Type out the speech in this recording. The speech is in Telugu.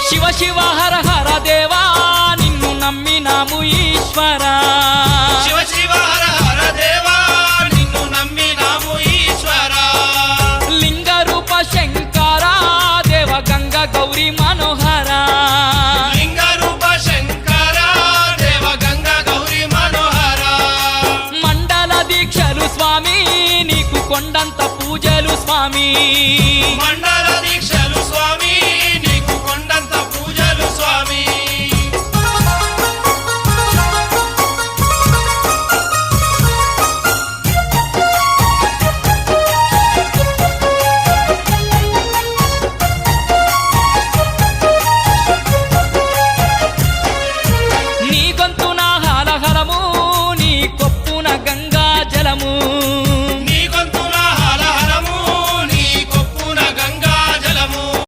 శివ శివ హర హర దేవా నిన్ను నమ్మినాము ఈశ్వరా శివ శివ హర హర దేవా నిన్ను నమ్మినాము ఈశ్వరా లింగ రూప శంకరా దేవ గంగ గౌరీ మనోహరా లింగ రూప శంకరా దేవ గంగ గౌరీ మనోహరా మండల దీక్షలు స్వామి నీకు కొండంత పూజలు స్వామి